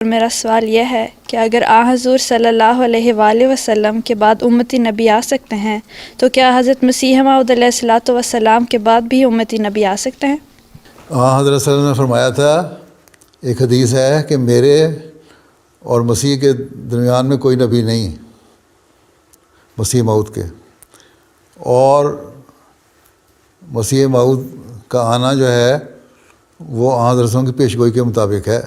میرا سوال یہ ہے کہ اگر حضور صلی اللہ علیہ وآلہ وسلم کے بعد امتی نبی آ سکتے ہیں تو کیا حضرت مسیح موعود علیہ الصلوۃ والسلام کے بعد بھی امتی نبی آ سکتے ہیں؟ حضرت صلی اللہ علیہ وسلم نے فرمایا تھا، ایک حدیث ہے کہ میرے اور مسیح کے درمیان میں کوئی نبی نہیں، مسیح موعود کے، اور مسیح موعود کا آنا جو ہے وہ حضرت صلی اللہ علیہ وسلم کی پیش گوئی کے مطابق ہے۔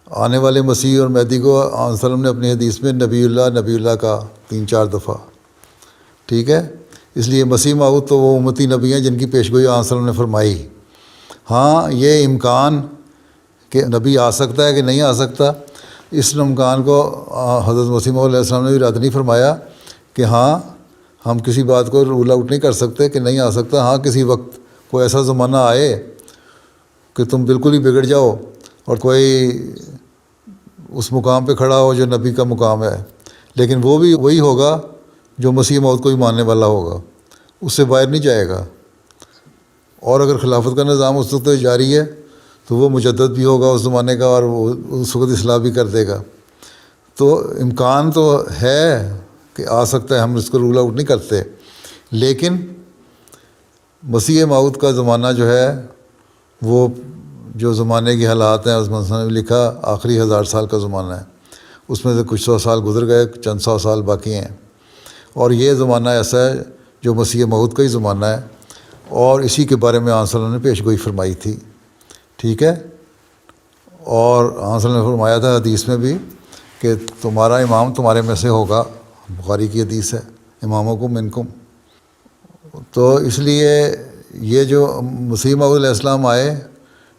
آنے والے مسیح اور مہدی کو حضرت صلی اللہ علیہ وسلم نے اپنی حدیث میں نبی اللہ کا 3-4 دفعہ، ٹھیک ہے۔ اس لیے مسیح موعود تو وہ امتی نبی ہیں جن کی پیش گوئی حضرت صلی اللہ علیہ وسلم نے فرمائی۔ ہاں، یہ امکان کہ نبی آ سکتا ہے کہ نہیں آ سکتا، اس امکان کو حضرت مسیح موعود علیہ السلام نے بھی رد نہیں فرمایا کہ ہاں ہم کسی بات کو رول آؤٹ نہیں کر سکتے کہ نہیں آ سکتا۔ ہاں، کسی وقت کوئی ایسا زمانہ آئے کہ تم بالکل ہی بگڑ جاؤ اور کوئی اس مقام پہ کھڑا ہو جو نبی کا مقام ہے، لیکن وہ بھی وہی ہوگا جو مسیح موعود کو ہی ماننے والا ہوگا، اس سے باہر نہیں جائے گا۔ اور اگر خلافت کا نظام اس وقت جاری ہے تو وہ مجدد بھی ہوگا اس زمانے کا، اور وہ اس وقت اصلاح بھی کر دے گا۔ تو امکان تو ہے کہ آ سکتا ہے، ہم اس کو رول آؤٹ نہیں کرتے، لیکن مسیح موعود کا زمانہ جو ہے وہ جو زمانے کے حالات ہیں، اس میں نے لکھا آخری 1000 سال کا زمانہ ہے، اس میں سے کچھ 100 سال گزر گئے، چند 100 سال باقی ہیں، اور یہ زمانہ ایسا ہے جو مسیح موعود کا ہی زمانہ ہے، اور اسی کے بارے میں حضرت صلی اللہ علیہ وسلم نے پیش گوئی فرمائی تھی، ٹھیک ہے۔ اور حضرت صلی اللہ علیہ وسلم نے فرمایا تھا حدیث میں بھی کہ تمہارا امام تمہارے میں سے ہوگا، بخاری کی حدیث ہے، امامکم منکم۔ تو اس لیے یہ جو مسیح موعود علیہ السلام آئے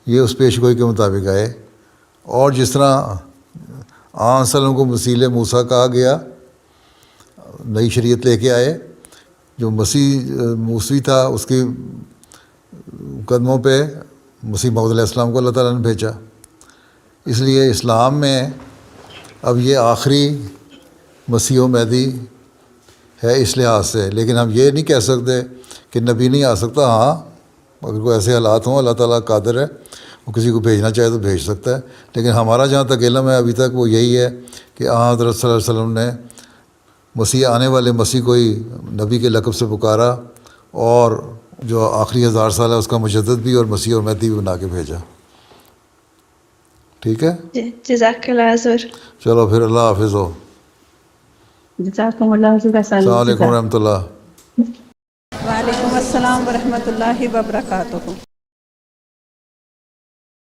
یہ اس پیش گوئی کے مطابق آئے، اور جس طرح حضرت صلی اللہ علیہ وسلم کو مسیح موسیٰ کہا گیا، نئی شریعت لے کے آئے، جو مسیح موسوی تھا اس کی قدموں پہ مسیح موعود علیہ السلام کو اللہ تعالیٰ نے بھیجا۔ اس لیے اسلام میں اب یہ آخری مسیح و مہدی ہے اس لحاظ سے، لیکن ہم یہ نہیں کہہ سکتے کہ نبی نہیں آ سکتا۔ ہاں، اگر کوئی ایسے حالات ہوں، اللہ تعالیٰ قادر ہے، وہ کسی کو بھیجنا چاہے تو بھیج سکتا ہے، لیکن ہمارا جہاں تک علم ہے ابھی تک وہ یہی ہے کہ حضرت صلی اللہ علیہ وسلم نے مسیح آنے والے مسیح کو ہی نبی کے لقب سے پکارا، اور جو آخری 1000 سال ہے اس کا مجدد بھی اور مسیح اور مہدی بھی بنا کے بھیجا، ٹھیک ہے۔ جزاک اللہ حضور۔ چلو پھر، اللہ حافظ ہو۔ جزاکم اللہ حضور۔ السلام علیکم ورحمۃ اللہ۔ وعلیکم السلام ورحمۃ اللہ وبرکاتہ۔